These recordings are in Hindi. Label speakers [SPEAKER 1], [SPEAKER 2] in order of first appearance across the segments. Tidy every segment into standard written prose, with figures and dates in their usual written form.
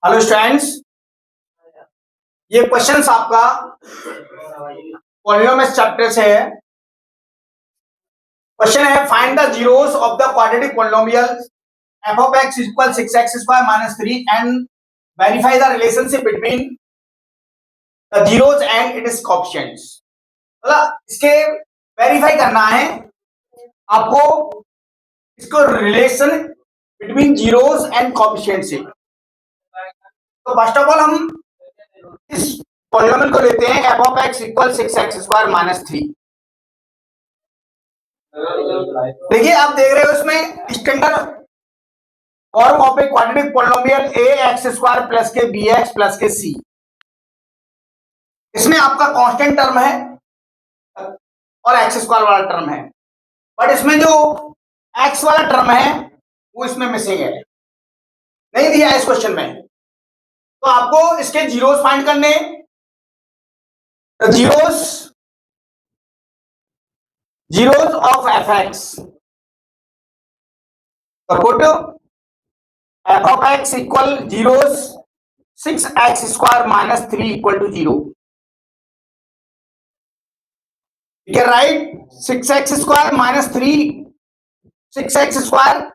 [SPEAKER 1] हेलो स्टूडेंट्स, ये क्वेश्चंस आपका पॉलिनोमियल्स चैप्टर से है। क्वेश्चन है find the zeros of the quadratic polynomial f of x equal 6x square minus 3 and verify the relationship between the zeros and it's coefficients. मतलब इसके वेरीफाई करना है आपको, इसको relation between zeros and coefficients से। तो फर्स्ट ऑफ ऑल हम इस पॉलिनोमियल को लेते हैं f of x equal 6x square minus 3। देखिए आप देख रहे हो इसमें standard form of a quadratic polynomial ax square plus के bx प्लस के c। इसमें आपका कांस्टेंट टर्म है और एक्स स्क्वायर वाला टर्म है, बट इसमें जो एक्स वाला टर्म है वो इसमें मिसिंग है, नहीं दिया है इस क्वेश्चन में। तो आपको इसके जीरोस फाइंड करने, zeros of F X. Put F of x equal zeros 6x square minus 3 equal to 0। ठीक है, right. 6x square minus 3, 6x square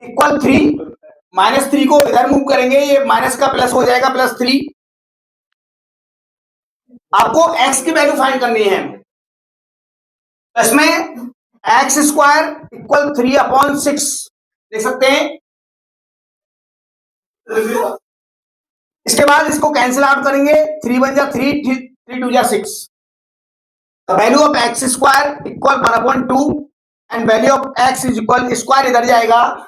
[SPEAKER 1] equal 3, minus 3 को इधर मूव करेंगे, ये माइनस का प्लस हो जाएगा, प्लस 3। आपको x की वैल्यू फाइंड करनी है। इसमें एक्स स्क्वायर इक्वल 3/6 देख सकते हैं। इसके बाद इसको कैंसिल आउट करेंगे, 3 1 जा 3, 3 2 जा 6। Value of x square equal 1/2 and value of x is equal, square इधर जाएगा,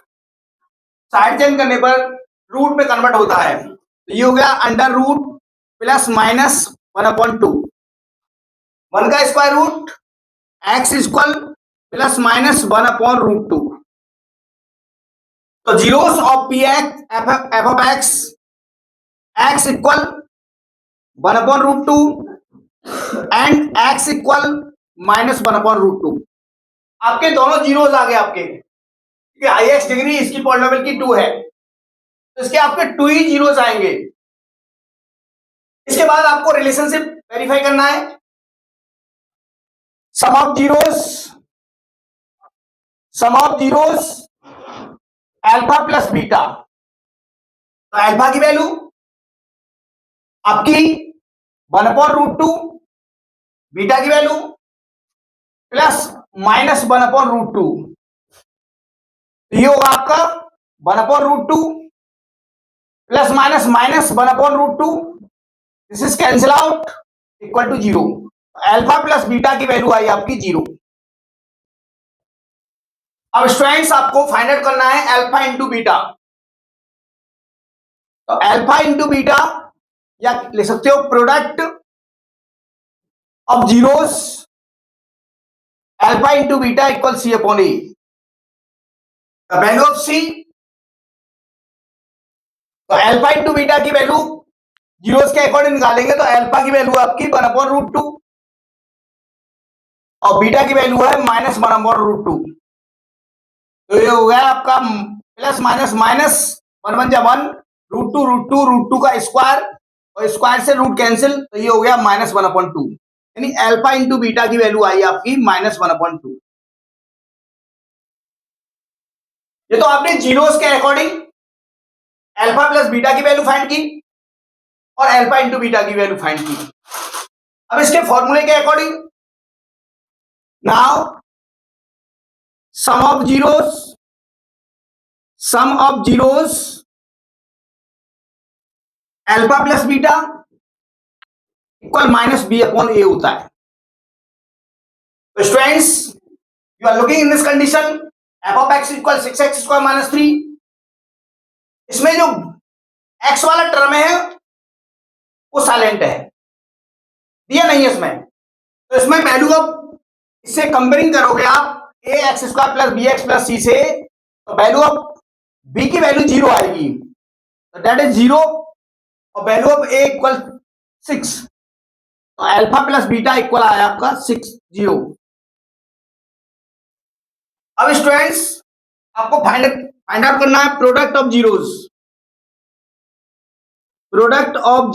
[SPEAKER 1] साइड चेंज करने पर रूट में कन्वर्ट होता है। ये हो गया अंडर रूट प्लस माइनस 1/2, 1 का square root X equal plus minus 1/√2। तो zeros of P X F of X, X equal 1/√2 and X equal minus 1/√2। आपके दोनों जीरोस आ गए आपके, क्योंकि हाईएस्ट डिग्री इसकी पॉलिनोमियल की 2 है, तो इसके आपके 2 ही जीरोस आएंगे। इसके बाद आपको रिलेशनशिप वेरीफाई करना है। Sum of zeros alpha plus beta. तो अल्फा की वैल्यू आपकी 1/√2, बीटा की वैल्यू प्लस माइनस 1/√2। ये होगा आपका 1/√2 plus minus minus 1/√2, this is cancel out equal to 0। Alpha plus beta की वैल्यू आई आपकी 0। अब स्टूडेंट्स आपको फाइंड आउट करना है अल्फा इंटू बीटा। तो अल्फा इंटू बीटा, या लिख सकते हो product of zeros alpha into beta equal C/E। Value of C, तो अल्फा इंटू बीटा की वैल्यू जीरोस के अकॉर्डिंग निकालेंगे, तो अल्फा की वैल्यू आपकी 1/√2 और बीटा की वैल्यू है माइनस 1/√2। तो ये हो गया आपका प्लस माइनस माइनस 1 1 जा 1, √2 का स्क्वायर और स्क्वायर से रूट कैंसिल, तो ये हो गया माइनस 1/2। यानी अल्फा इंटू बीटा की वैल्यू आई आपकी माइनस 1/2। ये तो आपने जीरोस के अकॉर्डिंग अल्फा प्लस बीटा की वैल्यू फाइंड की और अल्फा इंटू बीटा की वैल्यू फाइंड की। अब इसके फॉर्मूले के according now sum of zeros alpha plus beta equal minus b/a होता है। तो students you are looking in this condition f of x equal 6x square minus 3। इसमें जो x वाला टर्म है वो साइलेंट है, दिया नहीं है इसमें। तो इसमें वैल्यू ऑफ, इससे कंपेयरिंग करोगे आप ax square plus bx plus c से, तो वैल्यू ऑफ b की वैल्यू 0 आएगी, तो दैट इज 0, और वैल्यू ऑफ a इक्वल 6, तो अल्फा प्लस बीटा इक्वल आया आपका 6 0। अब स्टूडेंट्स आपको फाइंड आउट करना है product of zeros. Product of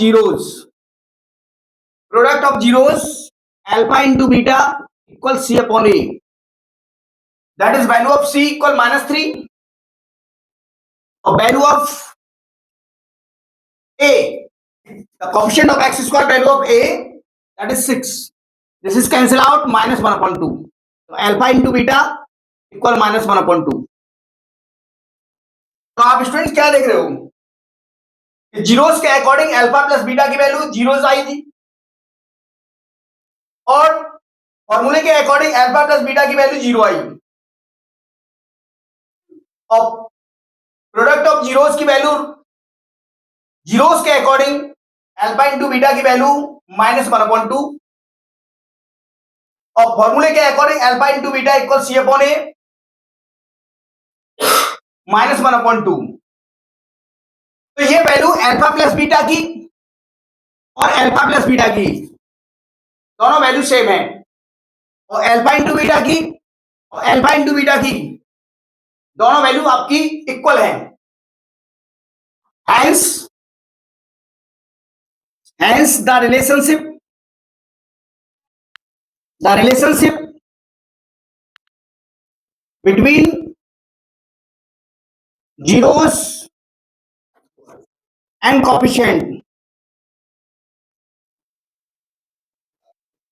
[SPEAKER 1] zeros alpha into beta equal C upon A, that is value of C equal -3 और value of a, the coefficient of x square, value of a, that is 6. This is cancel out, -1/2. So alpha into beta equal -1/2। तो आप स्टूडेंट्स क्या देख रहे हो, जीरोस के अकॉर्डिंग अल्फा प्लस बीटा की वैल्यू जीरोस आई थी और फॉर्मूले के अकॉर्डिंग अल्फा प्लस बीटा की वैल्यू 0 आई और प्रोडक्ट ऑफ जीरोस की वैल्यू जीरोस के अकॉर्डिंग अल्फा इंटू बीटा की वैल्यू -1/2 और फॉर्मूले के according alpha into beta equal C upon a -1/2। तो ये वैल्यू अल्फा प्लस बीटा की और अल्फा प्लस बीटा की दोनों वैल्यू सेम है और अल्फा इंटू बीटा की और अल्फा इंटू बीटा की दोनों वैल्यू आपकी इक्वल है। Hence the relationship between zeros and coefficient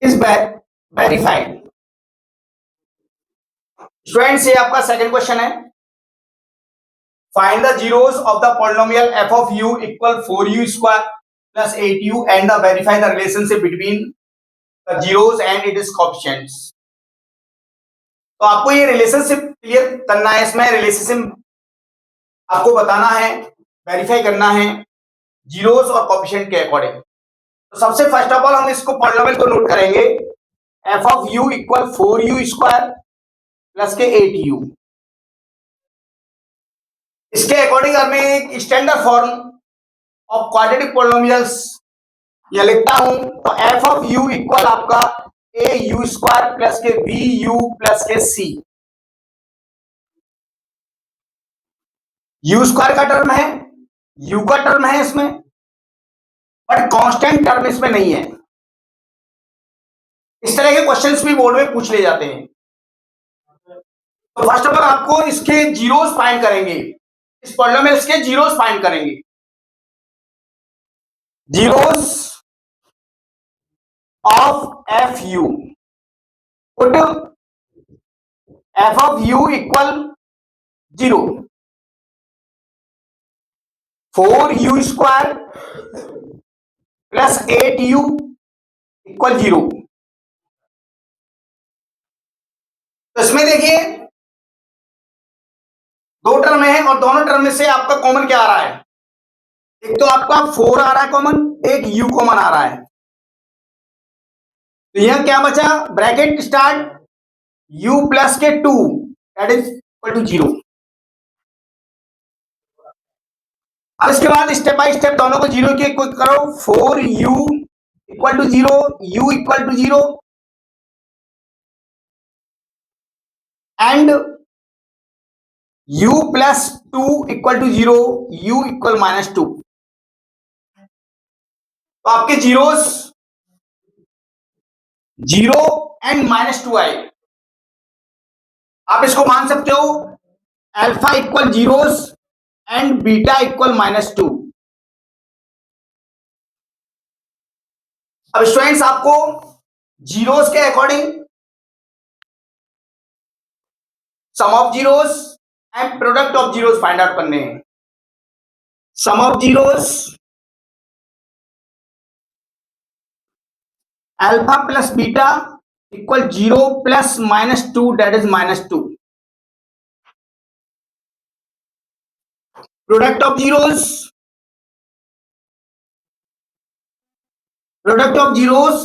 [SPEAKER 1] is verified। Students ये आपका सेकंड क्वेश्चन है, find the zeros of the polynomial f of u equal 4u square plus 8u and verify the relationship between the zeros and its coefficients। तो आपको ये रिलेशनशिप क्लियर करना है, इसमें रिलेशनशिप आपको बताना है, वेरीफाई करना है जीरोस और कोएफिशिएंट के अकॉर्डिंग। तो सबसे फर्स्ट ऑफ ऑल हम इसको पॉलिनोमियल को नोट करेंगे, f of u equal 4u square plus के 8u। इसके अकॉर्डिंग मैं एक standard form of quadratic polynomials ये लिखता हूं, तो f of u इक्वल आपका a u स्क्वायर प्लस के b u प्लस के c। u स्क्वायर का टर्म है, u का टर्म है इसमें, बट कांस्टेंट टर्म इसमें नहीं है। इस तरह के क्वेश्चंस भी बोर्ड में पूछ ले जाते हैं। तो फर्स्ट ऑफ ऑल आपको इसके जीरोस फाइंड करेंगे, इस पॉलिनोमियल्स के जीरोस फाइंड करेंगे। Zeros of F you, put F of you equal 0, 4u square plus 8u equal 0। तो इसमें देखिए दो टर्म है और दोनों टर्म में से आपका कॉमन क्या आ रहा है, एक तो आपका 4 आ रहा है कॉमन, एक u कॉमन आ रहा है। तो यह क्या बचा, ब्रैकेट स्टार्ट u प्लस के 2 दैट इज इक्वल टू 0। अब इसके बाद स्टेप बाय स्टेप दोनों को 0 के करो, 4u equal to 0, u equal to 0 and u plus 2 equal to 0, u equal -2। तो आपके जीरोस 0 एंड -2 आए। आप इसको मान सकते हो alpha equal zeros and beta equal -2। अब स्टूडेंट्स आपको जीरोस के according sum of zeros and product of zeros find out करने हैं। Sum of zeros alpha plus beta equal 0 plus -2 that is -2। Product of zeros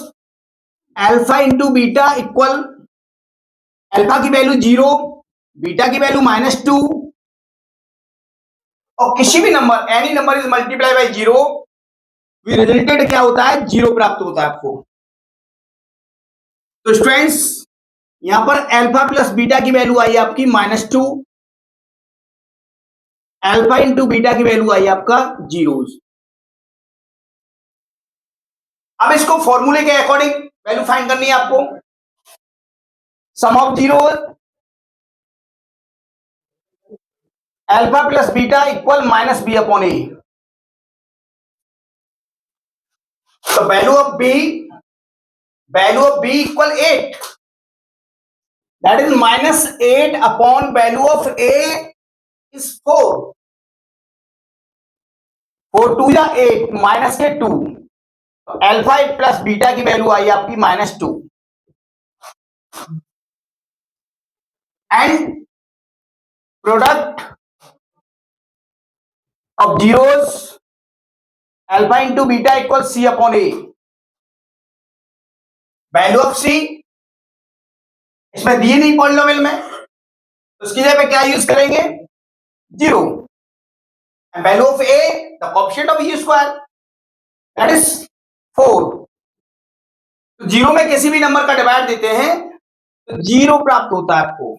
[SPEAKER 1] alpha into beta equal alpha की वैल्यू 0, बीटा की वैल्यू -2 और किसी भी number any number is multiply by 0, resulted क्या होता है, 0 प्राप्त होता है आपको। तो स्टूडेंट्स यहां पर अल्फा प्लस बीटा की वैल्यू आई आपकी -2, अल्फा इंटू बीटा की वैल्यू आई आपका 0। अब इसको फॉर्मूले के अकॉर्डिंग वैल्यू फाइंड करनी है आपको। Sum of zero alpha plus beta equal minus b upon ए। तो value of b equal 8, that is -8 upon value of A is 4। 4 2 या 8 माइनस के 2, तो अल्फा प्लस बीटा की वैल्यू आई आपकी -2 and product of zeros alpha into beta equal C upon a. Value of c इसमें दिए नहीं पॉलिनोमियल में, तो उसकी जगह पे क्या यूज करेंगे? 0। And value of a the coefficient of E square that is 4। तो 0 में किसी भी नंबर का डिवाइड देते हैं तो 0 प्राप्त होता है आपको।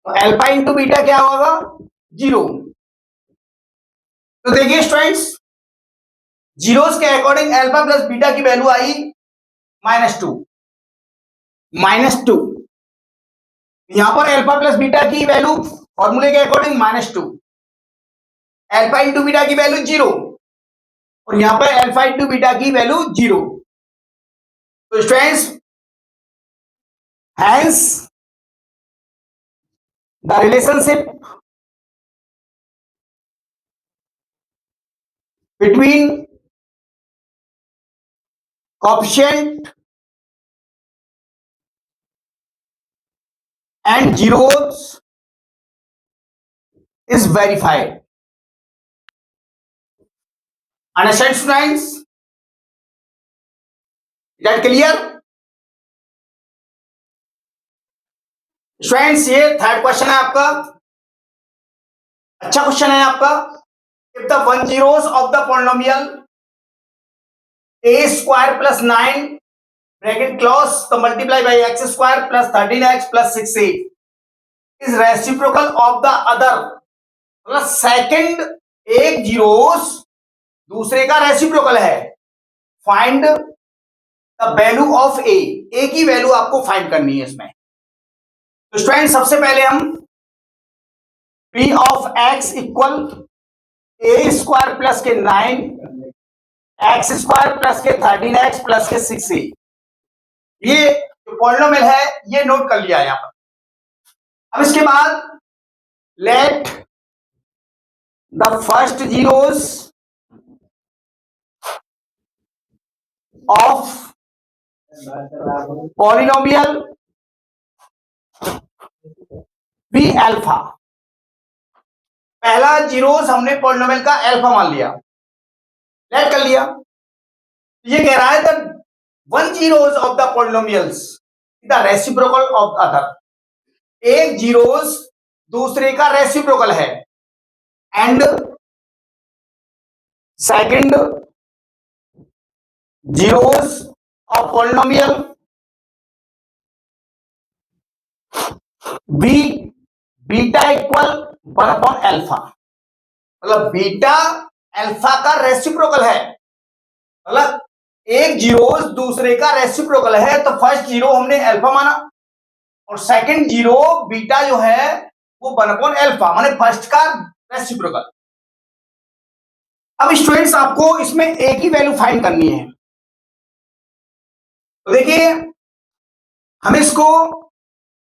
[SPEAKER 1] तो अल्फा इंटू बीटा क्या होगा? 0। तो देखिए स्टूडेंट्स, जीरोस के अकॉर्डिंग अल्फा प्लस बीटा की वैल्यू आई -2। यहां पर अल्फा प्लस बीटा की वैल्यू फॉर्मूले के अकॉर्डिंग -2, अल्फा इंटू बीटा की वैल्यू 0 और यहां पर अल्फा इंटू बीटा की वैल्यू 0। तो students, hence the relationship between coefficient and zeros is verified. Understand students? Is that clear? Students, ये थर्ड क्वेश्चन है आपका, अच्छा क्वेश्चन है आपका। If the one zeros of the polynomial a square plus 9 bracket close तो multiply by x square plus 13x plus 6a is reciprocal of the other, मतलब सेकंड एक जीरोस दूसरे का रेसिप्रोकल है। फाइंड द वैल्यू ऑफ ए की वैल्यू आपको फाइंड करनी है इसमें। तो स्टूडेंट, सबसे पहले हम p of x equal A square plus के 9 x स्क्वायर प्लस के 13x प्लस के 6a, ये जो पॉलिनोमियल है ये नोट कर लिया है यहां पर। अब इसके बाद let the first zeros of polynomial be alpha. पहला जीरोस हमने पॉलिनोमियल का अल्फा मान लिया, लेट कर लिया। ये कह रहा है the one zeros of the polynomials the reciprocal of the other, एक जीरोस दूसरे का रेसिप्रोकल है and second zeros of polynomial be beta equal 1 upon alpha, मतलब बीटा अल्फा का रेसिप्रोकल है, मतलब एक जीरोस दूसरे का रेसिप्रोकल है। तो फर्स्ट जीरो हमने अल्फा माना और सेकंड जीरो बीटा जो है वो 1 अपॉन अल्फा, माने फर्स्ट का रेसिप्रोकल। अब स्टूडेंट्स, आपको इसमें ए की वैल्यू फाइंड करनी है। तो देखिए, हम इसको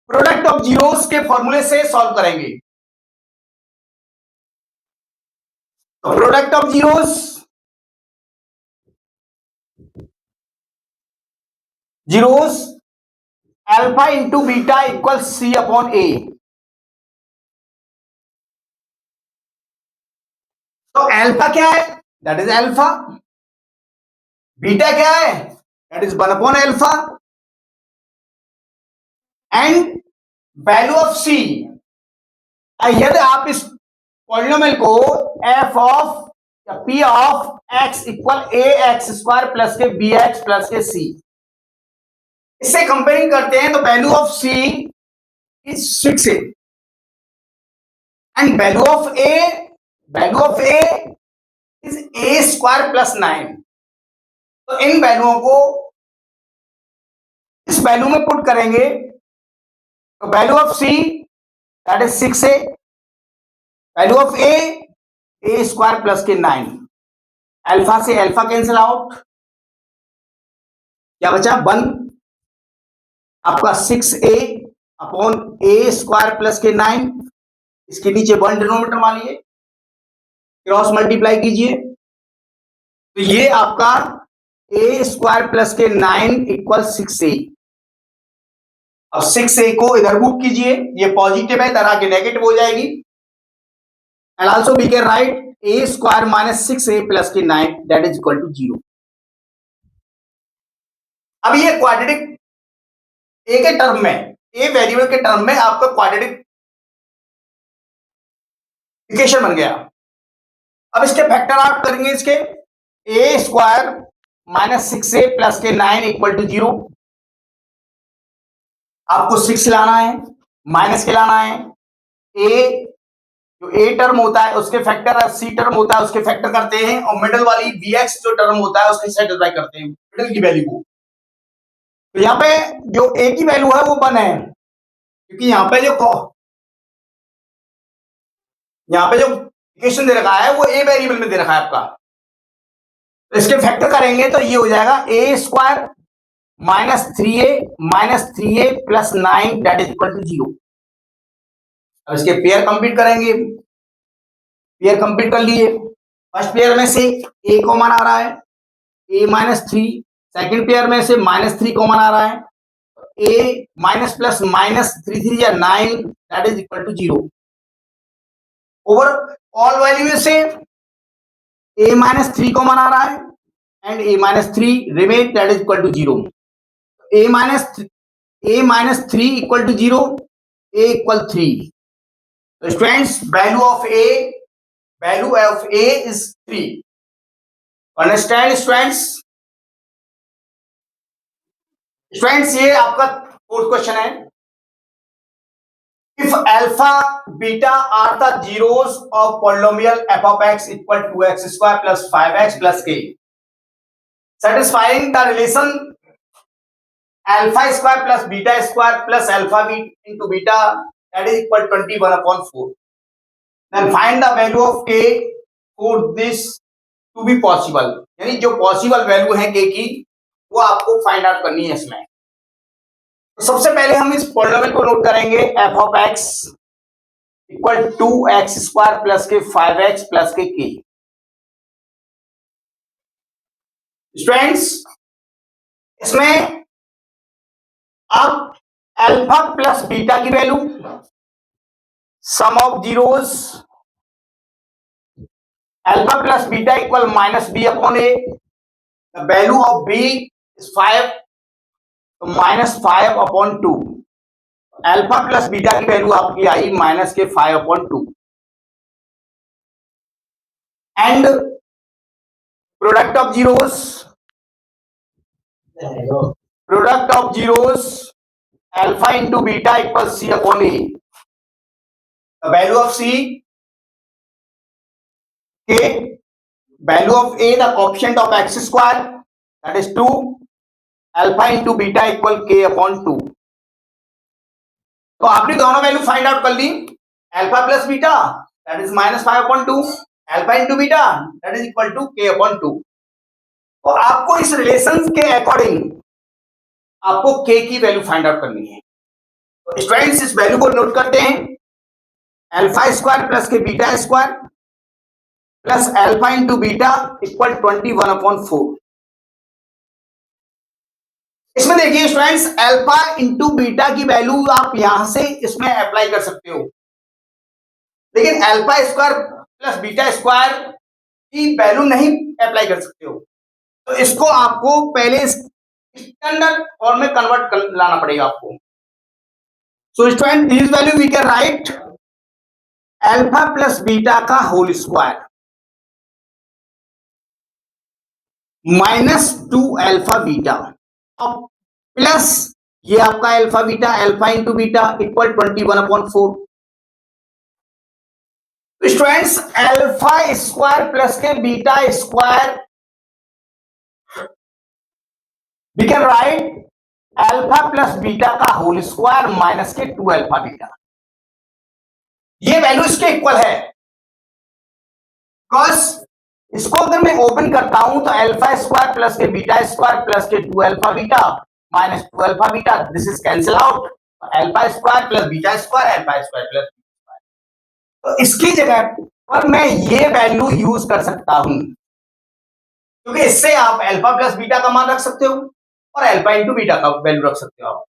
[SPEAKER 1] प्रोडक्ट ऑफ जीरोस के फॉर्मूले से सॉल्व करेंगे। तो product of zeros alpha into beta equal C upon ए। तो अल्फा क्या है? That is alpha. बीटा क्या है? That is 1 upon alpha. And value of C, यदि आप इस पॉलिनोमियल को एफ ऑफ या P of x equal A X square plus के बी एक्स प्लस के सी, इससे कंपेयरिंग करते हैं तो value of C is 6a and value of A is A square plus 9। तो इन वैल्यूओं को इस वैल्यू में पुट करेंगे तो value of c that is 6a, value of A square plus के 9, अल्फा से अल्फा कैंसिल आउट, क्या बचा 1, आपका 6a अपॉन ए स्क्वायर प्लस के 9, इसके नीचे 1 डिनोमिनेटर मानिए, क्रॉस मल्टीप्लाई कीजिए, तो ये आपका ए स्क्वायर प्लस के 9 इक्वल 6a। अब 6a को इधर मूव कीजिए, ये पॉजिटिव है, इधर आके नेगेटिव हो जाएगी, and also we can write a square minus 6a plus के 9 दैट इज इक्वल टू 0। अब ये क्वाड्रेटिक ए के टर्म में, ए वेरिएबल के टर्म में आपका क्वाड्रेटिक इक्वेशन बन गया। अब इसके फैक्टर आउट करेंगे, इसके ए स्क्वायर माइनस 6a प्लस के 9 इक्वल टू 0। आपको 6 लाना है, माइनस के लाना है, ए जो ए टर्म होता है उसके फैक्टर, सी टर्म होता है उसके फैक्टर करते हैं, और मिडल वाली bx जो टर्म होता है उसके सेटिस्फाई करते हैं मिडल की वैल्यू को। तो यहाँ पे जो ए की वैल्यू है वो 1 है, क्योंकि यहाँ पे जो इक्वेशन दे रखा है वो ए वेरिएबल में दे रखा है आपका। तो इसके फैक्टर करेंगे तो ये हो जाएगा a square minus 3a plus 9 that is equal to 0। अब इसके पेयर कंप्लीट करेंगे, पेयर कंप्लीट कर लिए, फर्स्ट पेयर में से a कॉमन आ रहा है, a माइनस 3, सेकेंड पेयर में से -3 कॉमन आ रहा है, a माइनस प्लस माइनस 3 3 या 9 that is equal to 0। Overall value से a माइनस 3 कॉमन आ रहा है and a minus 3 remain that is equal to 0। a minus 3 equal to 0, a equal 3। तो students value of a is 3। Understand students? ये आपका फोर्थ क्वेश्चन है। If alpha beta are the zeros of polynomial f of x equal to x square plus 5x plus k, satisfying the relation alpha square plus beta square plus alpha into beta that is equal to 21/4, then find the value of k for this to be possible। यानी जो पॉसिबल वैल्यू है k की वो आपको फाइंड आउट करनी है इसमें। तो सबसे पहले हम इस पॉलिनोमियल को नोट करेंगे, f of x equal to x square plus के 5x प्लस के k। स्टूडेंट्स इसमें अब अल्फा प्लस बीटा की value, sum of zeros, alpha plus beta equal minus b upon a, the value of b is 5, तो -5 अपॉन 2, अल्फा प्लस बीटा की वैल्यू आपकी आई माइनस के 5 upon 2, and product of zeros alpha into beta equal C upon a, the value of सी के, value of a the coefficient of x square that is 2, alpha into beta equal k upon 2। तो आपने दोनों वैल्यू फाइंड आउट कर ली, alpha plus beta that is -5 upon 2, alpha into beta that is equal to k upon 2। तो आपको इस रिलेशन के अकॉर्डिंग आपको के की वैल्यू फाइंड आउट करनी है। तो स्टूडेंट्स इस वैल्यू को नोट करते हैं, अल्फा स्क्वायर प्लस के beta square plus alpha into beta equal 21/4। इसमें देखिए स्टूडेंट्स अल्फा इंटू बीटा की वैल्यू आप यहां से इसमें अप्लाई कर सकते हो, लेकिन alpha square plus beta square की वैल्यू नहीं अप्लाई कर सकते हो। तो इसको आपको पहले स्टैंडर्ड फॉर्म में कन्वर्ट कर लाना पड़ेगा आपको। So student this value we can write alpha plus beta का whole square -2 alpha beta plus ये आपका alpha beta, alpha into beta equal 21/4। Students alpha square plus के beta square we can write alpha plus beta का होल स्क्वायर माइनस के 2 अल्फा बीटा, ये वैल्यू इसके इक्वल है। बिकॉज इसको अगर मैं ओपन करता हूं तो अल्फा स्क्वायर प्लस के बीटा स्क्वायर प्लस के 2 alpha beta minus 2 alpha beta, this is cancel out, alpha square plus beta square alpha square plus, तो इसकी जगह पर मैं ये वैल्यू यूज कर सकता हूं, क्योंकि इससे आप अल्फा प्लस बीटा का मान रख सकते हो और अल्फा इंटू बीटा का वैल्यू रख सकते हो आप।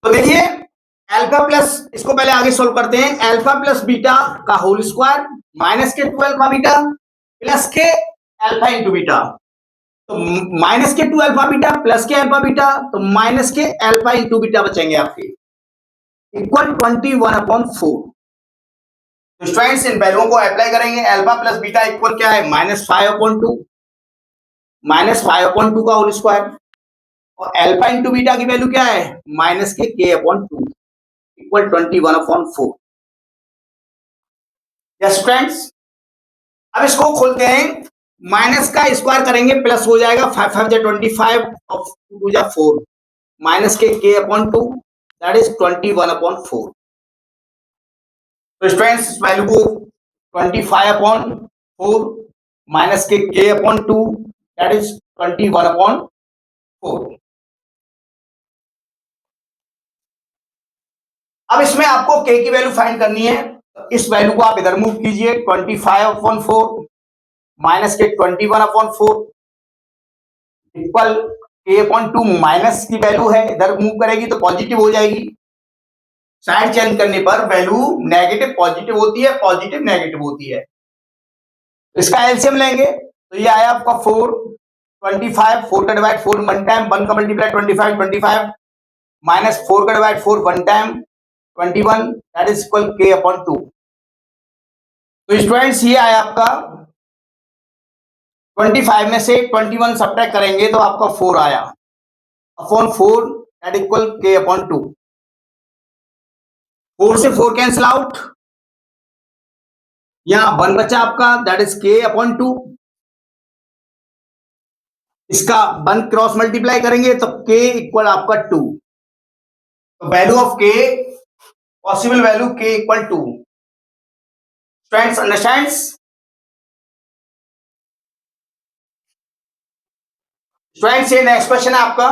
[SPEAKER 1] तो देखिए अल्फा प्लस, इसको पहले आगे सोल्व करते हैं, अल्फा प्लस बीटा का होल स्क्वायर माइनस के 2 अल्फा बीटा प्लस के अल्फा इंटू बीटा, तो माइनस के 2 अल्फा बीटा प्लस के अल्फा बीटा, तो माइनस के अल्फा इंटू बीटा बचेंगे आपके, इक्वल 21/4। तो स्टूडेंट्स इन वैल्यूओं को अप्लाई करेंगे, अल्फा प्लस बीटा इक्वल क्या है -5/2, -5/2 का होल स्क्वायर, और अल्फा इंटू बीटा की वैल्यू क्या है माइनस के k/2 इक्वल 21/4। यस स्टूडेंट्स, अब इसको खोलते हैं, माइनस का स्क्वायर करेंगे प्लस हो जाएगा 5 5 25 और 2 जा 4 माइनस के k/2 दैट इज 21/4। तो स्टूडेंट्स इस वैल्यू को 25/4 माइनस के k/2 दैट इज 21/4। अब इसमें आपको k की वैल्यू फाइंड करनी है, तो इस वैल्यू को आप इधर मूव कीजिए, 25/4 माइनस के 21/4 इक्वल k/2 माइनस की वैल्यू है, इधर मूव करेगी तो पॉजिटिव हो जाएगी, साइड चेंज करने पर वैल्यू नेगेटिव पॉजिटिव होती है, पॉजिटिव नेगेटिव होती है। इसका एलसीएम लेंगे तो ये आया आपका 4 25 4 का डिवाइड 4 वन टाइम, 1 का मल्टीप्लाई 25 25 माइनस 4 का divide 4 one time 21 that is equal k/2। तो स्टूडेंट्स ये आया आपका 25 में से 21 सब्ट्रैक्ट करेंगे तो आपका 4 आया अपॉन 4 दैट इक्वल k/2। 4 से 4 कैंसिल आउट, यहां 1 बचा आपका दैट इज k/2, इसका 1 क्रॉस मल्टीप्लाई करेंगे तो k इक्वल आपका 2, तो value of k, possible value k equal 2। Students understands? Students ये नेक्स्ट क्वेश्चन है आपका,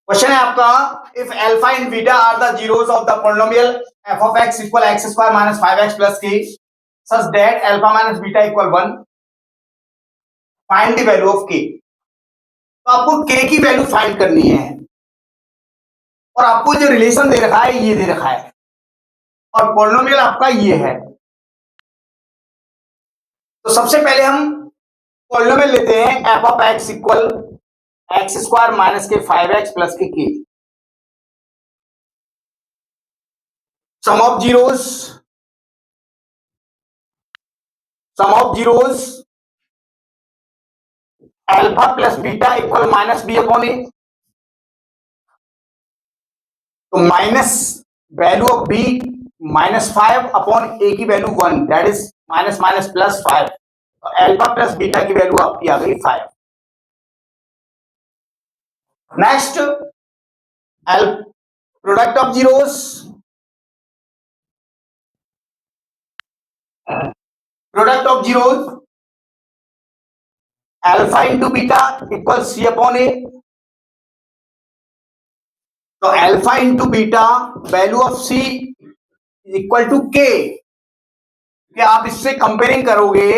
[SPEAKER 1] क्वेश्चन है आपका, if alpha and beta are the zeros of the polynomial f of x equal x square minus 5x plus k such that alpha minus beta equal 1, find the value of k। तो आपको k की वैल्यू फाइंड करनी है, और आपको जो रिलेशन दे रखा है ये दे रखा है, और पॉलिनोमियल आपका ये है। तो सबसे पहले हम पॉलिनोमियल लेते हैं f of x equal x square minus के 5x प्लस के k, sum of zeros alpha plus beta equal minus b/a, तो minus value of b -5 upon a की value 1 that is minus minus plus 5, तो अल्फा प्लस बीटा की वैल्यू आपकी आ गई 5। Next product of zeros, alpha into beta equal c/a, तो alpha into beta value of c equal to k, कि आप इससे कंपेयरिंग करोगे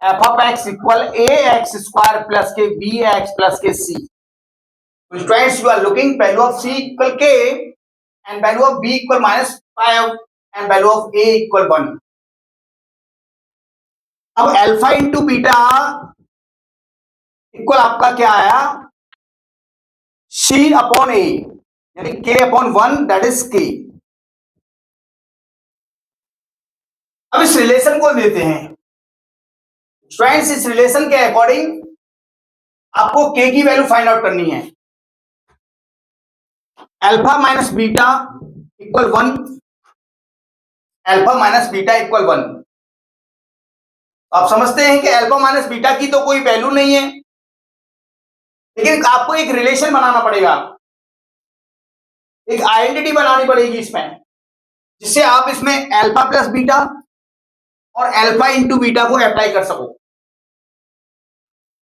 [SPEAKER 1] f of x equal ax square plus के bx प्लस के c। तो students you are looking value of c equal k and value of b equal -5 and value of a equal 1। अब अल्फा इंटू बीटा इक्वल आपका क्या आया c अपॉन a, यानी k/1 दैट इज k। अब इस रिलेशन को देते हैं स्टूडेंट्स, इस रिलेशन के अकॉर्डिंग आपको k की वैल्यू फाइंड आउट करनी है, alpha minus beta equal 1, alpha minus beta equal 1। आप समझते हैं कि अल्फा माइनस बीटा की तो कोई वैल्यू नहीं है, लेकिन आपको एक रिलेशन बनाना पड़ेगा, एक आइडेंटिटी बनानी पड़ेगी इसमें, जिससे आप इसमें अल्फा प्लस बीटा और अल्फा इंटू बीटा को अप्लाई कर सको।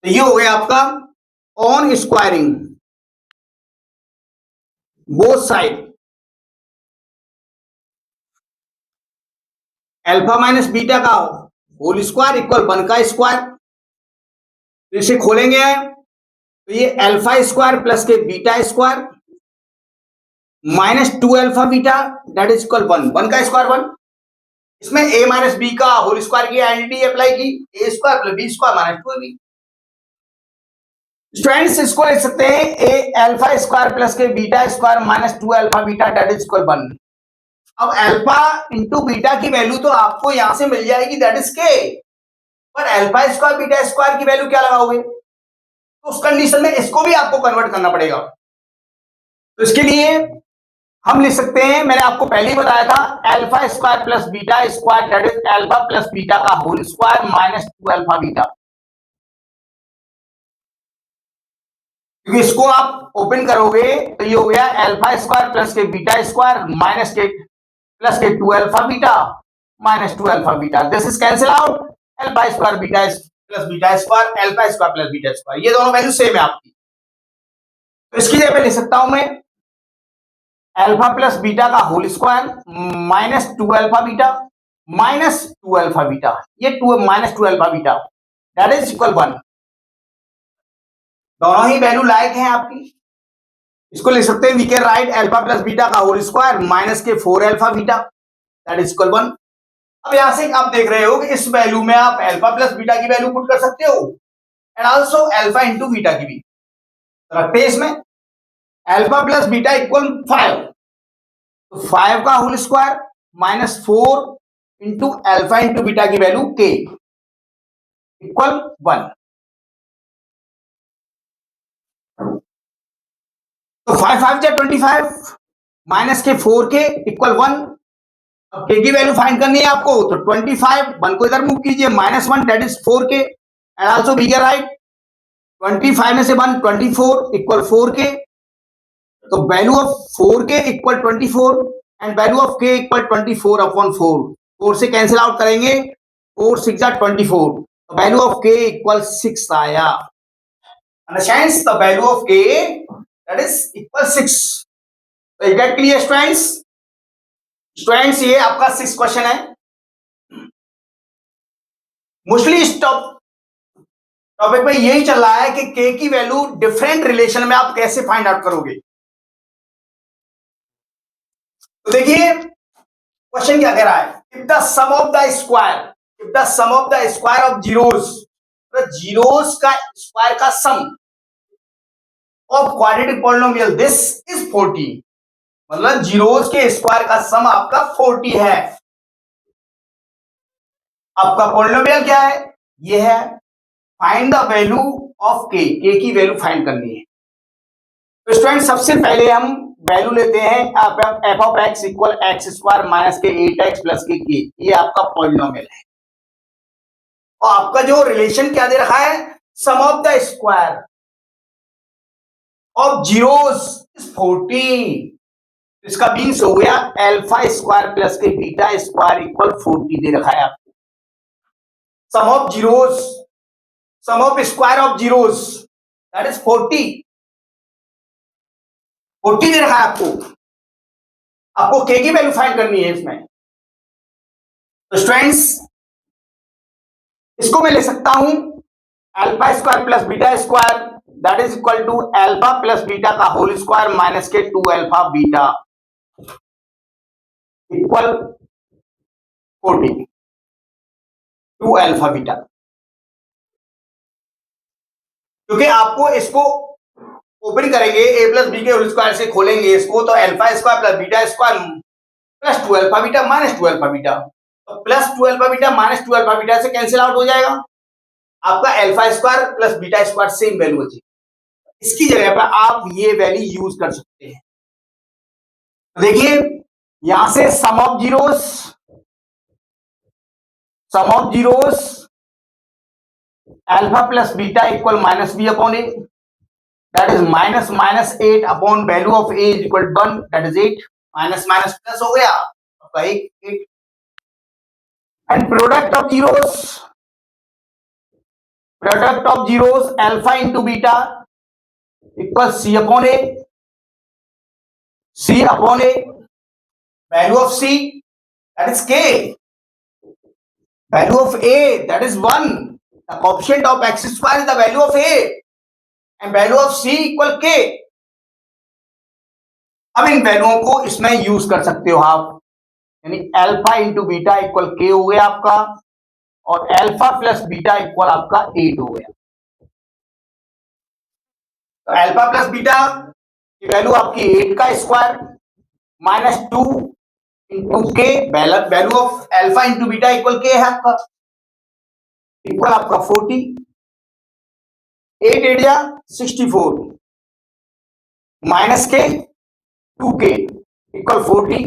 [SPEAKER 1] तो ये हो गया आपका on squaring both side alpha minus beta का होल स्क्वायर इक्वल 1 का स्क्वायर। तो इसे खोलेंगे तो ये अल्फा स्क्वायर प्लस के beta square minus 2 alpha beta that is equal 1 का स्क्वायर 1। इसमें a माइनस बी का होल स्क्वायर की आइडेंटिटी अप्लाई की, a square plus B square minus 2ab। Students इसको लिख सकते हैं a अल्फा स्क्वायर प्लस के beta square minus 2 alpha beta that is equal 1। अब अल्फा इंटू बीटा की वैल्यू तो आपको यहां से मिल जाएगी दैट इज के, पर अल्फा स्क्वायर बीटा स्क्वायर की वैल्यू क्या लगाओगे? तो उस कंडीशन में इसको भी आपको कन्वर्ट करना पड़ेगा। तो इसके लिए हम लिख सकते हैं, मैंने आपको पहले ही बताया था, alpha square plus beta square that is alpha plus beta का whole square minus 2 alpha beta. क्योंकि इसको आप ओपन करोगे तो ये हो गया अल्फा स्क्वायर प्लस के बीटा स्क्वायर माइनस के प्लस के 2 alpha beta minus 2 alpha beta. This is cancel out, alpha square beta plus beta square alpha square plus beta square, ये दोनों वैल्यू सेम है आपकी। तो इसकी जगह पे लिख सकता हूं मैं अल्फा प्लस बीटा का whole square minus 2 alpha beta minus 2 alpha beta, ये 2 minus 2 alpha beta that is equal 1। दोनों ही वैल्यू लायक हैं आपकी। इसको लिख सकते हैं we can write alpha plus beta का होल स्क्वायर माइनस के 4 alpha beta that is equal 1। अब यहां से आप देख रहे हो कि इस वैल्यू में आप अल्फा प्लस बीटा की वैल्यू पुट कर सकते हो and also alpha into beta की भी रखते हैं इसमें। अल्फा प्लस बीटा इक्वल 5, तो 5 का whole square minus 4 into alpha into beta की वैल्यू के इक्वल 1। तो 5 5 जा 25 माइनस के 4 के इक्वल 1। अब के की वैल्यू फाइंड करनी है आपको, तो 25 1 को इधर मूव कीजिए minus 1 that is 4 k and also we can write 25 में से 1 24 इक्वल 4 के। तो वैल्यू ऑफ 4 के इक्वल 24 एंड वैल्यू ऑफ के इक्वल 24 अपॉन 4, 4 से कैंसिल आउट करेंगे 4 6 जा 24, तो वैल्यू ऑफ के इक्वल 6 आया। अंडरस्टैंड्स द वैल्यू ऑफ के दैट इज इक्वल 6। तो is that clear students? Students ये आपका 6 क्वेश्चन है। मोस्टली इस टॉपिक में यही चल रहा है कि के की वैल्यू डिफरेंट रिलेशन में आप कैसे फाइंड आउट करोगे। तो देखिए क्वेश्चन क्या कह रहा है, if the sum of the square of zeros, तो जीरोस का स्क्वायर का sum of quadratic polynomial this is 40, मतलब जीरोस के स्क्वायर का सम आपका 40 है। आपका पॉलिनोमियल क्या है, ये है, फाइंड द वैल्यू ऑफ के की वैल्यू फाइंड करनी है। तो स्टूडेंट सबसे पहले हम वैल्यू लेते हैं f of x equal x square minus के 8x प्लस के, ये आपका पॉलिनोमियल है। और आपका जो रिलेशन क्या दे रखा है, sum of the square of zeros is 40, इसका मीन्स हो गया अल्फा स्क्वायर प्लस के बीटा स्क्वायर इक्वल 40 दे रखा है आपको। Sum of zeros, sum of square of zeros that is 40 दे रखा है आपको। आपको के की वैल्यू फाइंड करनी है इसमें। तो स्टूडेंट्स इसको मैं ले सकता हूं alpha square plus beta square that is equal to alpha plus beta का होल स्क्वायर माइनस के 2 alpha beta equal 40, 2 alpha beta. क्योंकि आपको इसको ओपन करेंगे ए प्लस बी के होल स्क्वायर से खोलेंगे इसको, तो alpha square plus beta square plus 2 alpha beta minus 2 alpha beta, तो plus 2 alpha beta minus 2 alpha beta से कैंसिल आउट हो जाएगा। आपका alpha square plus beta square same value होती है। इसकी जगह पर आप ये वैल्यू यूज कर सकते हैं। तो देखिए यहां से sum of zeros alpha plus beta equal minus b upon A, that is minus minus 8 upon value of A is equal 1, that is 8, minus minus plus हो गया आपका 8 and product of zeros alpha into beta equal C upon a value of c that is k, value of a that is 1, the coefficient of x square is the value of A and value of C equal k. अब इन वैल्यूओं को इसमें यूज कर सकते हो आप, यानी अल्फा इंटू बीटा इक्वल के हो गया आपका, और अल्फा प्लस बीटा इक्वल आपका 8 हो गया। तो अल्फा प्लस बीटा की वैल्यू आपकी 8 का स्क्वायर माइनस 2 इंटू के, value of alpha into beta equal के है आपका, इक्वल आपका 40, 8 8 या 64 माइनस के 2k इक्वल 40,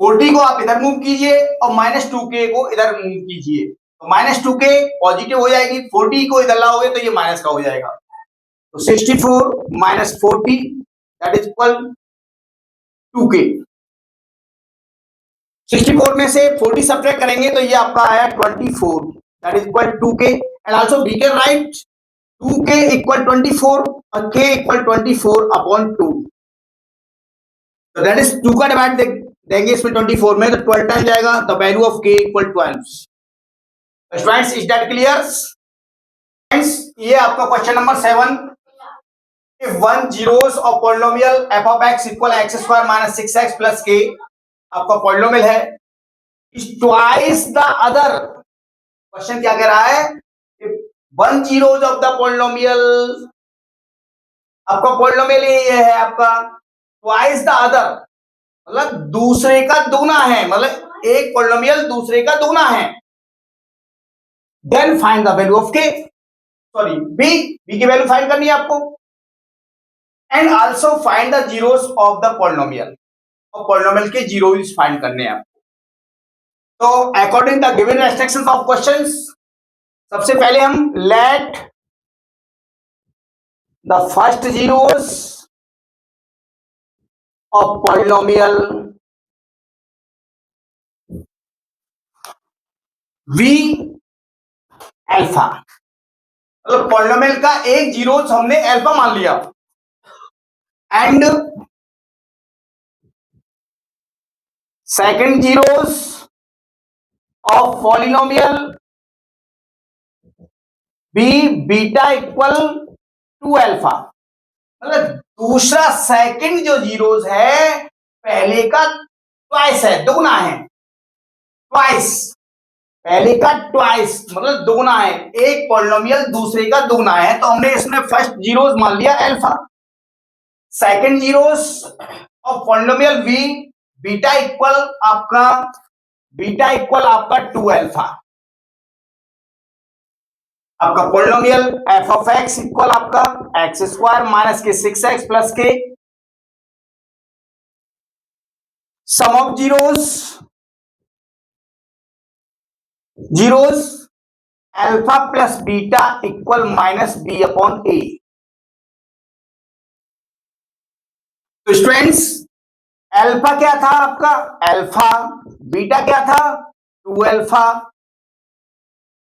[SPEAKER 1] 40 को आप इधर मूव कीजिए और माइनस 2k को इधर मूव कीजिए, तो माइनस 2k पॉजिटिव हो जाएगी, 40 को इधर लाओगे तो ये माइनस का हो जाएगा, तो 64 minus 40 that is equal 2k। 64 में से 40 सब्ट्रैक्ट करेंगे तो ये आपका आया 24 that is equal 2k and also we can write 2k equal 24 और k इक्वल 24 अपॉन 2, तो दैट इज 2 का डिवाइड देंगे इसमें 24 में तो 12 टाइम जाएगा, the value of k equal 12। Students is that clear? Friends ये आपका question number 7, if one zeros of polynomial f of x equal x square minus 6x plus k आपका पॉलिनोमियल है, is twice the other। Question क्या कह रहा है? if one zeros of the polynomial, आपका पॉलिनोमियल ये है आपका twice the other, मतलब दूसरे का दुगना है, मतलब एक पॉलिनोमियल दूसरे का दुगना है, then find the value of k, sorry b की वैल्यू फाइंड करनी है आपको, and also find the zeros of the polynomial, और पॉलिनोमियल के जीरोस फाइंड करने हैं आपको। तो according the given instructions of questions, सबसे पहले हम let the first zeros of polynomial v alpha, मतलब पॉलिनोमियल का एक जीरो हमने अल्फा मान लिया, and second zeros of polynomial v beta equal to alpha, मतलब दूसरा सेकंड जो जीरोस है पहले का ट्वाइस है, दुगना है, ट्वाइस, पहले का ट्वाइस मतलब दुगना है, एक पॉलिनोमियल दूसरे का दुगना है, तो हमने इसमें फर्स्ट जीरोस मान लिया alpha, second zeros of polynomial v beta equal आपका 2 अल्फा, आपका polynomial f of x equal आपका x स्क्वायर माइनस के 6x plus k, sum of zeros alpha plus beta equal minus b upon a। तो स्टूडेंट्स अल्फा क्या था आपका अल्फा, बीटा क्या था 2 alpha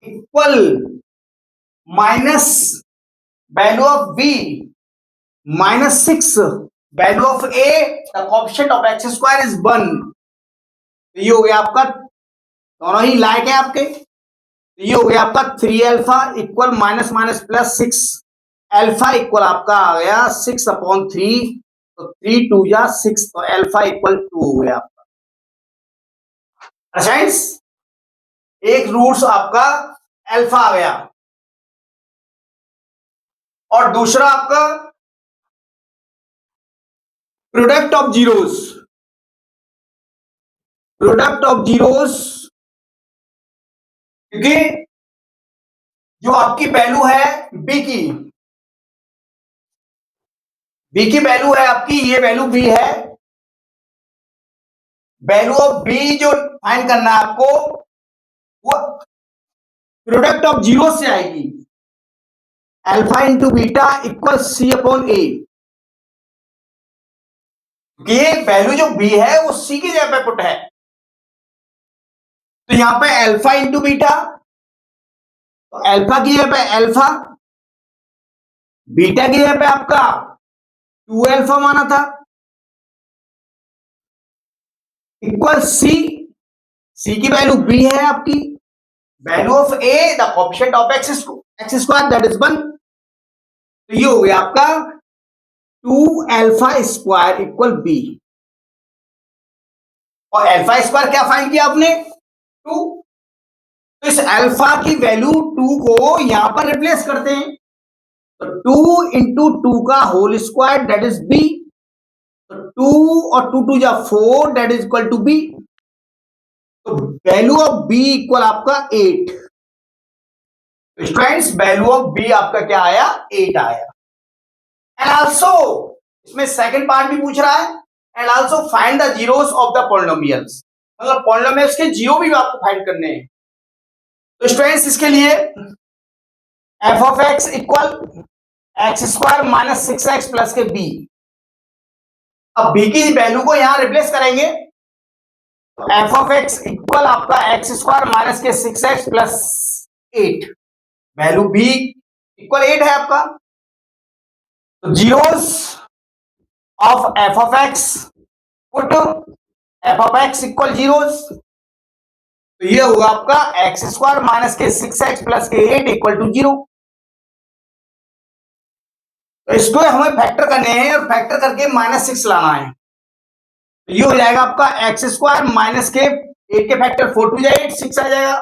[SPEAKER 1] equal minus value of b minus 6 value of a, the coefficient of x square is 1। ये हो गया आपका, दोनों ही लायक है आपके, ये हो गया आपका 3 alpha equal minus minus plus 6 alpha equal आपका आ गया 6 अपॉन 3, तो 3 2 या 6, तो अल्फा इक्वल 2 हो गया आपका। फ्रेंड्स एक रूट्स आपका अल्फा आ गया, और दूसरा आपका प्रोडक्ट ऑफ जीरोस, क्योंकि जो आपकी वैल्यू है b की वैल्यू है आपकी, ये वैल्यू b है, वैल्यू ऑफ b जो फाइंड करना है आपको वो प्रोडक्ट ऑफ जीरो से आएगी, alpha into beta equal C upon a. ये वैल्यू जो बी है वो सी की जगह पे पुट है, तो यहां पे अल्फा इंटू बीटा, तो अल्फा की जगह पे अल्फा, बीटा की जगह पे आपका 2 अल्फा माना था, इक्वल सी, सी की वैल्यू बी है आपकी, value of a the coefficient of x square that is 1, तो ये हो गया आपका 2 अल्फा स्क्वायर इक्वल बी। और अल्फा स्क्वायर क्या फाइंड किया आपने? 2। तो इस अल्फा की वैल्यू 2 को यहां पर रिप्लेस करते हैं, तो 2 इंटू 2 का whole square that is b, तो 2 और 2 2 जा 4 that is equal to b, तो वैल्यू ऑफ बी इक्वल आपका 8। स्टूडेंट्स वैल्यू ऑफ बी आपका क्या आया? 8 आया। एंड आल्सो इसमें सेकंड पार्ट भी पूछ रहा है, and also find the zeros of the polynomials, मतलब पॉलिनोमियल्स के जीरो भी आपको फाइंड करने हैं। तो स्टूडेंट्स इसके लिए F of x equal x square minus 6x plus के बी, अब बी की वैल्यू को यहां रिप्लेस करेंगे, तो एफ ऑफ एक्स इक्वल आपका एक्स स्क्वायर माइनस के 6x plus 8, value B equal 8 है आपका, तो zeros of F of x put F of x equal zeros, तो ये होगा आपका एक्स स्क्वायर माइनस के 6x प्लस के 8 इक्वल टू 0। तो इसको हमें फैक्टर करने हैं और फैक्टर करके -6 लाना है, तो ये हो जाएगा आपका एक्स स्क्वायर माइनस के 8 के फैक्टर 4 2 8 6 आ जाएगा,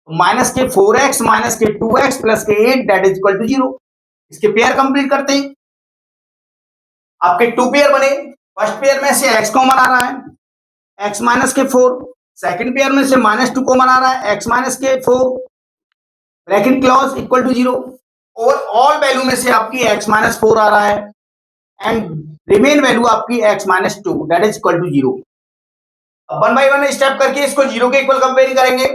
[SPEAKER 1] माइनस के 4x माइनस के 2x प्लस के 8 दैट इज इक्वल टू 0। इसके पेयर कंप्लीट करते हैं, आपके 2 पेयर बने, फर्स्ट पेयर में से x कॉमन आ रहा है, x माइनस के 4, सेकंड पेयर में से -2 कॉमन आ रहा है, x माइनस के 4, ब्रैकेट क्लोज इक्वल टू 0, और ऑल वैल्यू में से आपकी x माइनस 4 आ रहा है, एंड रिमेन वैल्यू आपकी x minus 2 that is equal to 0। अब 1 बाय 1 स्टेप करके इसको 0 के इक्वल कंपेयर करेंगे,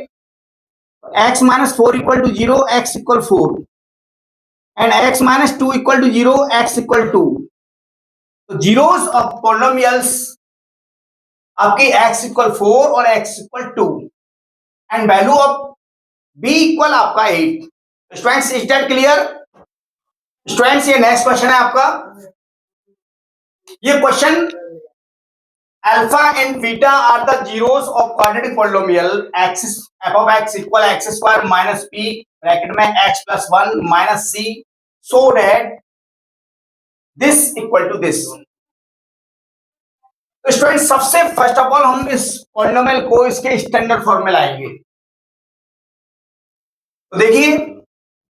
[SPEAKER 1] x minus 4 equal to 0, x equal 4, and x minus 2 equal to 0, x equal 2। तो जीरोस ऑफ पॉलिनोमियल्स आपकी x इक्वल 4 और x equal 2, and value of b equal आपका 8। Students is that clear? Students ये नेक्स्ट क्वेश्चन है आपका, ये question alpha and beta are the zeros of quadratic polynomial x f of x equal x square minus p bracket में x plus 1 minus c so that this equal to this. तो स्टूडेंट सबसे फर्स्ट ऑफ ऑल हम इस पॉलिनोमियल को इसके स्टैंडर्ड फॉर्म में लाएंगे, तो देखिए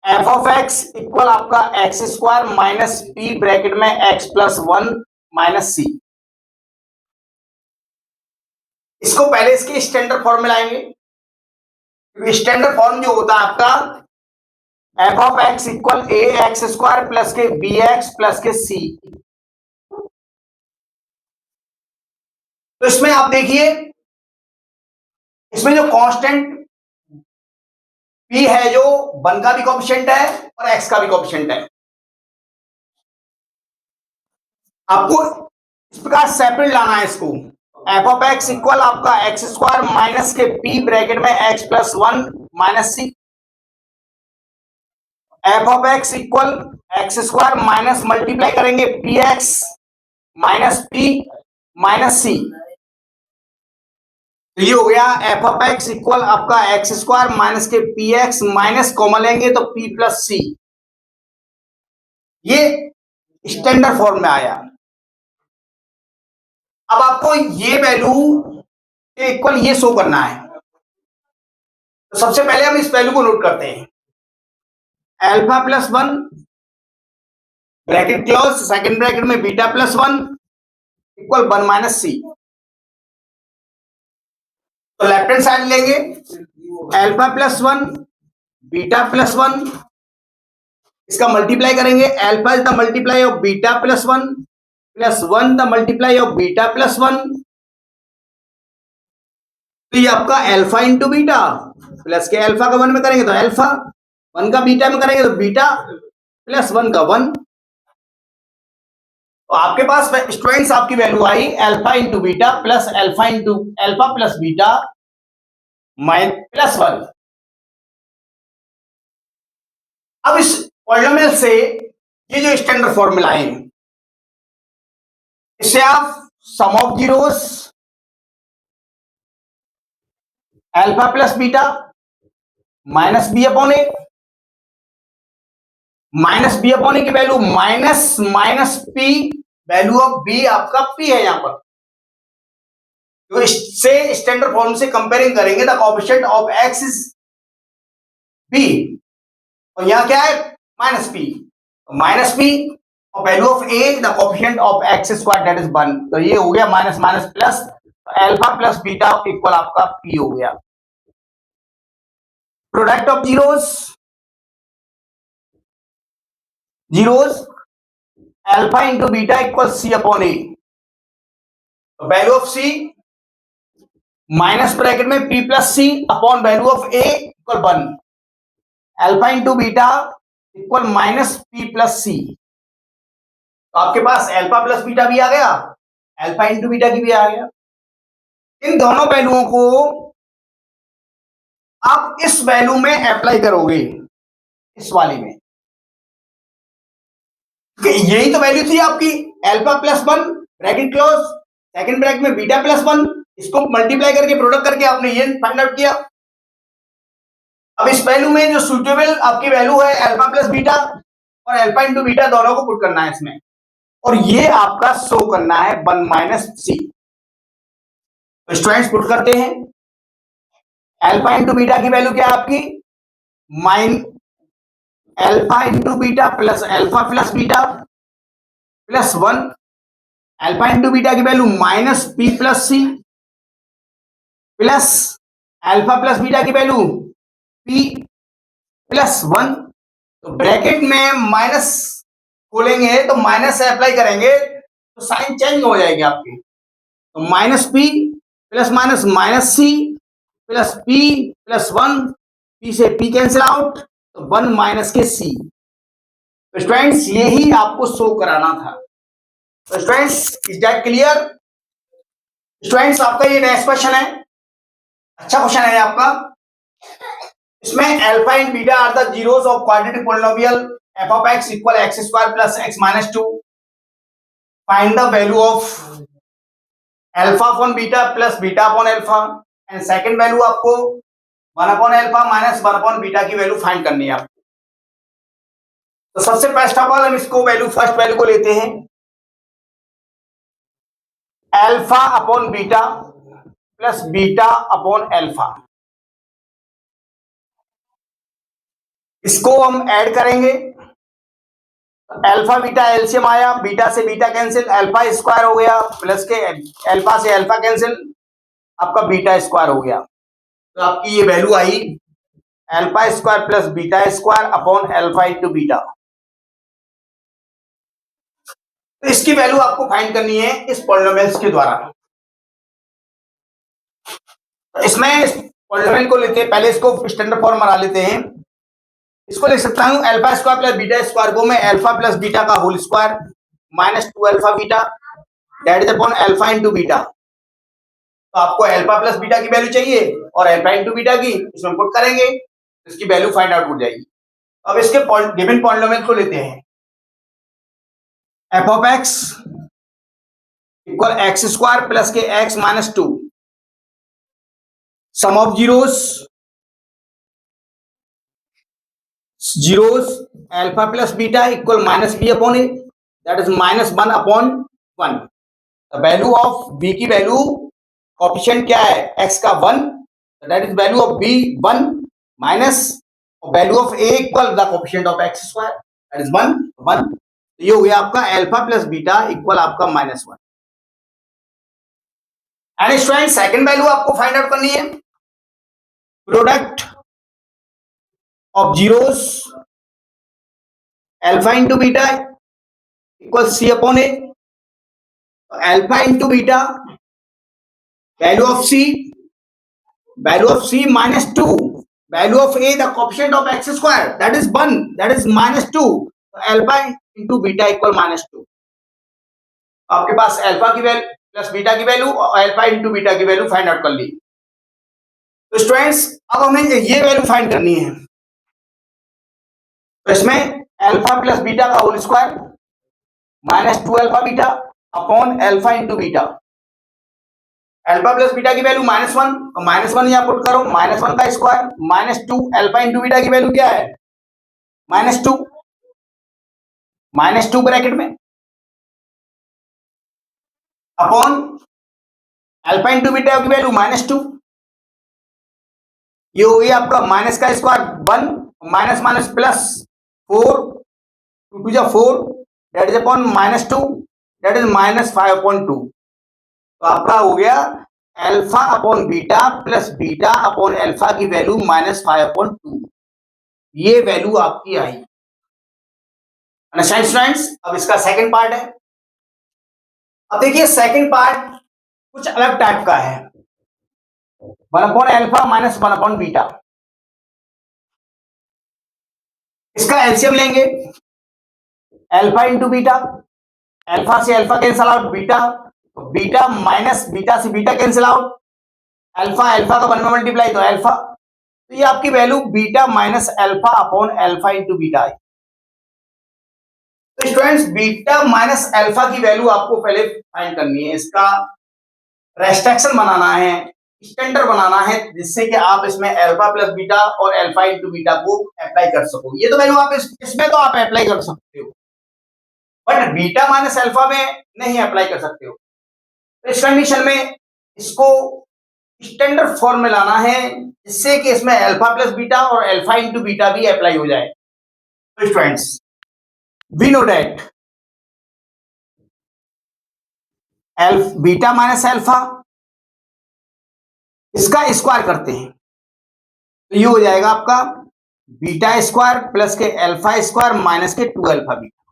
[SPEAKER 1] एफ ऑफ एक्स इक्वल आपका x square minus P bracket में एक्स प्लस 1 माइनस सी, इसको पहले इसके स्टैंडर्ड फॉर्म में लाएंगे, क्योंकि स्टैंडर्ड फॉर्म जो होता है आपका F of x equal A X square plus के बी एक्स प्लस के सी। तो इसमें आप देखिए, इसमें जो कांस्टेंट p है जो 1 का भी कोएफिशिएंट है और x का भी कोएफिशिएंट है, आपको इस प्रकार सेपरेट लाना है इसको। एफ ऑफ एक्स इक्वल आपका एक्स स्क्वायर माइनस के p ब्रैकेट में x plus 1 minus c, f of x equal x square minus multiply करेंगे p x minus p minus c, तो ये हो गया एफ ऑफ एक्स इक्वल आपका एक्स स्क्वायर माइनस के पी एक्स माइनस कॉमन लेंगे तो पी प्लस सी, ये स्टैंडर्ड फॉर्म में आया। अब आपको ये वैल्यू के इक्वल ये शो करना है, तो सबसे पहले हम इस वैल्यू को नोट करते हैं, alpha plus 1 bracket close, second bracket में beta plus 1 equal 1 minus c. तो लेफ्ट हैंड साइड लेंगे, अल्फा प्लस 1 बीटा प्लस 1, इसका मल्टीप्लाई करेंगे, alpha is the multiply of beta plus 1 plus 1 the multiply of beta plus 1, तो ये आपका अल्फा इंटू बीटा प्लस के अल्फा का 1 में करेंगे तो अल्फा, 1 का बीटा में करेंगे तो बीटा, प्लस 1 का 1, तो आपके पास स्टूडेंट्स आपकी वैल्यू आई alpha into beta plus alpha plus beta plus 1। अब इस पॉलिनोमियल से ये जो स्टैंडर्ड फॉर्मूला है, इससे आप sum of zeros alpha plus beta minus b upon a, minus b upon a की value minus p, value of b आपका पी है यहां पर, तो इससे स्टैंडर्ड फॉर्म से कंपेयरिंग करेंगे, the coefficient of x is b, और यहां क्या है माइनस पी, माइनस पी और value of a the coefficient of x square that is 1, तो ये हो गया minus minus plus, alpha plus beta equal आपका पी हो गया। Product of zeros alpha into beta equal C upon a, value of c minus bracket में p plus c upon value of a equal 1, alpha into beta equal minus p plus c, तो आपके पास अल्फा प्लस बीटा भी आ गया, अल्फा इंटू बीटा की भी आ गया। इन दोनों वैल्यूओं को आप इस वैल्यू में अप्लाई करोगे, इस वाली में, यही तो वैल्यू थी आपकी alpha plus 1 bracket close, second bracket में बीटा प्लस 1, इसको मल्टीप्लाई करके प्रोडक्ट करके आपने ये फाइंड आउट किया। अब इस वैल्यू में जो सुटेबल आपकी वैल्यू है अल्फा प्लस बीटा और अल्फा इंटू बीटा दोनों को पुट करना है इसमें, और ये आपका शो करना है 1 माइनस सी। तो स्टूडेंट्स पुट करते हैं, अल्फा इंटू बीटा की वैल्यू क्या है आपकी alpha into beta plus alpha plus beta plus 1, alpha into beta की value minus p plus c plus alpha plus beta की वैल्यू पी प्लस 1, तो ब्रैकेट में माइनस खोलेंगे तो माइनस से अप्लाई करेंगे तो साइन चेंज हो जाएगी आपकी, तो minus p plus minus minus c plus p plus 1, p से पी कैंसिल आउट, तो 1 माइनस के सी। तो स्टूडेंट्स यही आपको शो कराना था। तो students is that clear? Students आपका ये नेक्स्ट क्वेश्चन है, अच्छा क्वेश्चन है आपका। इसमें alpha and beta are the zeros of quadratic polynomial f of x equal x square plus x minus 2. Find the value of alpha upon beta plus beta upon alpha, and second value आपको 1 upon alpha minus 1 upon beta की वैल्यू फाइंड करनी है आपको। तो सबसे फर्स्ट ऑफ ऑल हम इसको वैल्यू फर्स्ट वैल्यू को लेते हैं alpha upon beta plus beta upon alpha, इसको हम ऐड करेंगे, अल्फा बीटा एलसीएम आया, बीटा से बीटा कैंसिल, अल्फा स्क्वायर हो गया प्लस के अल्फा से अल्फा कैंसिल, आपका बीटा स्क्वायर हो गया, तो आपकी ये वैल्यू आई alpha square plus beta square upon alpha into beta. तो इसकी वैल्यू आपको फाइंड करनी है इस पॉलिनोमियल्स के द्वारा। तो इसमें पॉलिनोमियल को लेते हैं, पहले इसको स्टैंडर्ड फॉर्म बना लेते हैं। इसको लिख सकता हूं alpha square plus beta square को मैं अल्फा प्लस बीटा का whole square minus 2 alpha beta that is upon alpha into beta. तो आपको अल्फा प्लस बीटा की वैल्यू चाहिए और अल्फा इंटू बीटा की इसमें पुट करेंगे, इसकी वैल्यू फाइंड आउट हो जाएगी। अब इसके गिवन पॉलिनोमियल को लेते हैं, f of x equal x square plus के x minus 2, sum of zeros alpha plus beta equal minus b upon A that is minus 1 upon 1। Value of b की वैल्यू कोएफिशिएंट क्या है x का 1, that is value of b 1 minus value of a equal the coefficient of x square that is 1 1। ये हो गया आपका अल्फा प्लस बीटा इक्वल आपका minus 1। And student second value आपको फाइंड आउट करनी है, product of zeros alpha into beta equal C upon a, alpha into beta value of c minus 2, value of a the coefficient of x square that is 1 that is minus 2, तो अल्फा इंटू बीटा इक्वल -2। आपके पास अल्फा की वैल्यू प्लस बीटा की वैल्यू और अल्फा इंटू बीटा की वैल्यू फाइंड आउट कर ली। तो स्टूडेंट्स अब हमें ये वैल्यू फाइंड करनी है। तो इसमें अल्फा प्लस बीटा का whole square -2 alpha beta upon alpha into beta. Alpha plus beta की वैल्यू -1, तो -1 यहां पुट करो, -1 का स्क्वायर -2 अल्फा इंटू बीटा की वैल्यू क्या है -2, -2 ब्रैकेट में अपॉन अल्फा इंटू बीटा की वैल्यू -2। ये हो गया आपका माइनस का square 1 minus minus plus 4 2 two जा 4 that is upon -2 that is -5/2। तो आपका हो गया alpha upon beta plus beta upon alpha की वैल्यू -5/2। ये वैल्यू आपकी आई। Understand students? अब इसका सेकंड पार्ट है। अब देखिए सेकंड पार्ट कुछ अलग टाइप का है। 1/अल्फा माइनस 1/बीटा। इसका एलसीएम लेंगे अल्फा इंटू बीटा, अल्फा से अल्फा कैंसिल आउट, बीटा तो बीटा माइनस बीटा से beta cancel out, alpha alpha का 1 में मल्टीप्लाई तो अल्फा। तो ये आपकी value beta minus alpha upon alpha into beta है। तो स्टूडेंट्स बीटा माइनस अल्फा की वैल्यू आपको पहले फाइंड करनी है। इसका रेस्ट्रिक्शन बनाना है, स्टैंडर्ड बनाना है, जिससे कि आप इसमें अल्फा प्लस बीटा और अल्फा इंटू बीटा को अप्लाई कर सको। ये तो वैल्यू आप इसमें तो आप अप्लाई कर सकते हो, बट बीटा माइनस अल्फा में नहीं अप्लाई कर सकते हो। तो इस कंडीशन में इसको स्टैंडर्ड फॉर्म में लाना है, जिससे कि इसमें अल्फा प्लस बीटा और अल्फा इंटू बीटा भी अप्लाई हो जाए। तो students we know that beta minus alpha, इसका स्क्वायर करते हैं तो ये हो जाएगा आपका बीटा स्क्वायर प्लस के अल्फा स्क्वायर माइनस के 2 अल्फा बीटा।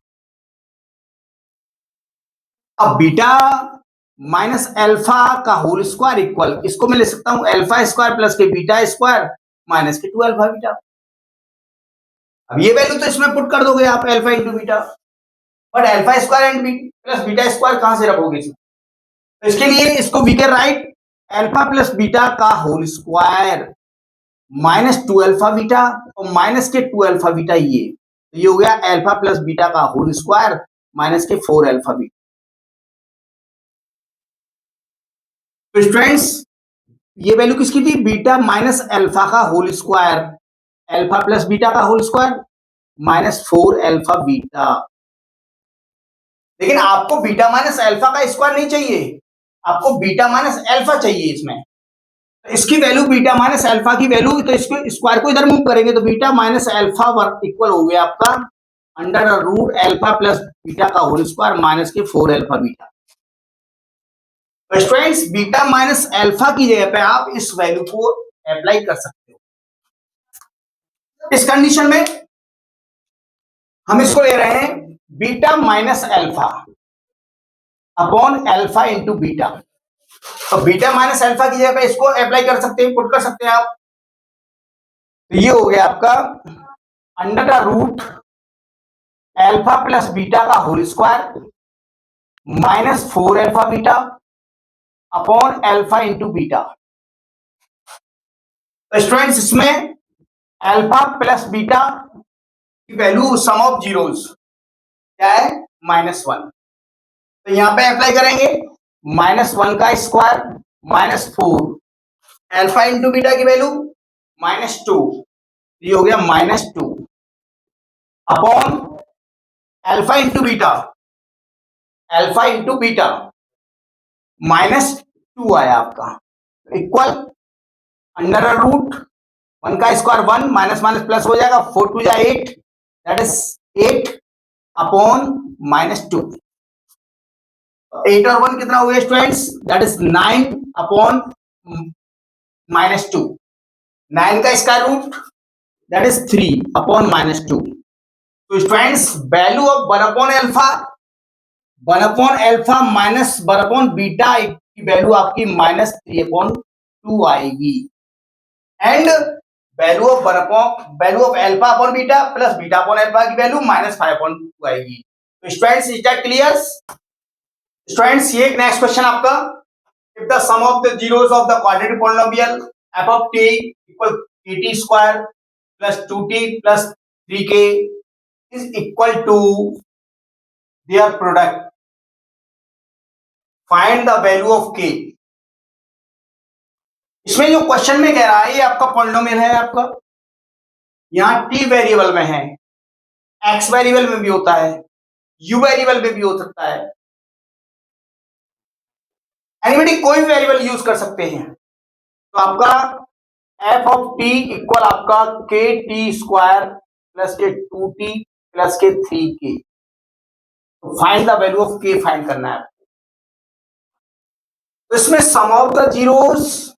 [SPEAKER 1] अब बीटा माइनस अल्फा का होल स्क्वायर इक्वल, इसको मैं ले सकता हूं अल्फा स्क्वायर प्लस के बीटा स्क्वायर माइनस के 2 अल्फा बीटा। अब ये वैल्यू तो इसमें पुट कर दोगे आप alpha into beta, but alpha square and plus beta square कहां से रखोगे इसमें? तो इसके लिए इसको we can write alpha plus beta का होल स्क्वायर -2 अल्फा बीटा और माइनस के 2 अल्फा बीटा। ये हो गया अल्फा प्लस बीटा का होल स्क्वायर माइनस के 4 अल्फा बीटा। तो स्टूडेंट्स ये वैल्यू किसकी थी? बीटा माइनस अल्फा का whole square, alpha plus beta का होल स्क्वायर -4 अल्फा बीटा। लेकिन आपको बीटा माइनस अल्फा का स्क्वायर नहीं चाहिए, आपको बीटा माइनस अल्फा चाहिए इसमें। तो इसकी वैल्यू बीटा माइनस अल्फा की वैल्यू, तो इसको स्क्वायर को इधर मूव करेंगे तो बीटा माइनस अल्फा इक्वल हो गया आपका under root alpha plus beta का होल स्क्वायर माइनस के 4 अल्फा बीटा। तो स्टूडेंट्स बीटा माइनस अल्फा की जगह पे आप इस वैल्यू को अप्लाई कर सकते हो। इस कंडीशन में हम इसको ले रहे हैं beta minus alpha upon alpha into beta. तो बीटा माइनस अल्फा की जगह पे इसको अप्लाई कर सकते हैं, पुट कर सकते हैं आप। तो ये हो गया आपका under the root alpha plus beta का whole square -4 alpha beta upon alpha into beta. तो स्टूडेंट्स इसमें अल्फा प्लस बीटा की वैल्यू सम ऑफ जीरोस क्या है -1। तो यहां पे अप्लाई करेंगे -1 का स्क्वायर -4 अल्फा इंटू बीटा की वैल्यू -2, ये हो गया -2 upon alpha into beta, alpha into beta -2 आया आपका इक्वल अंडर रूट 1 का स्क्वायर 1 माइनस माइनस प्लस हो जाएगा 4 2 जा 8 दैट इज 8 अपॉन -2। 8 और 1 कितना हो गया स्टूडेंट्स? That is 9 upon -2। 9 का square root that is 3 upon -2। तो students value of 1 upon alpha minus 1 upon beta की वैल्यू आपकी -3/2 आएगी। And value of alpha upon beta plus beta upon alpha की वैल्यू -5/2 आएगी। तो students is that clear? Students ये नेक्स्ट क्वेश्चन आपका, if the sum of the zeros of the quadratic polynomial f of t equal kt square plus 2t plus 3k is equal to their product, find the value of k। इसमें जो क्वेश्चन में कह रहा है, ये आपका पॉलिनोमियल है, आपका यहाँ t वेरिएबल में है, x वेरिएबल में भी होता है, u वेरिएबल में भी हो सकता है, एनीबडी कोई वेरिएबल यूज कर सकते हैं। तो आपका एफ ऑफ टी इक्वल आपका के टी स्क्वायर प्लस के 2t प्लस के 3k। Find the value of k find करना है। तो इसमें sum of the zeros,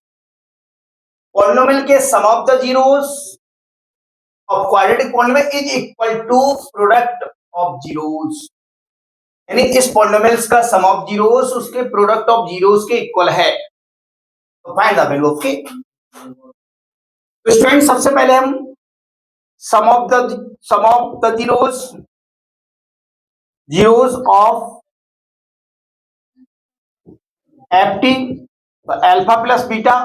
[SPEAKER 1] polynomial के sum of the zeros of quadratic polynomial is equal to product of zeros, यानी इस पॉलिनोमियल्स का सम ऑफ जीरोस उसके प्रोडक्ट ऑफ जीरोस के इक्वल है। तो find the value of k। तो स्टूडेंट सबसे पहले हम sum of the zeros of F T, alpha plus beta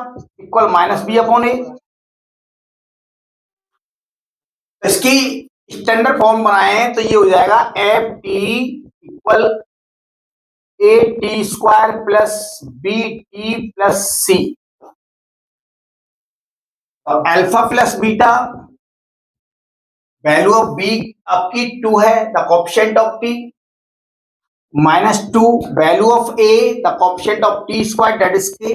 [SPEAKER 1] equal -b/a। इसकी स्टैंडर्ड फॉर्म बनाए हैं तो ये हो जाएगा f t equal a t square plus b t plus c. Alpha plus beta, value of b आपकी 2 है, the coefficient of t, -2 value of a, the coefficient of t square that is k.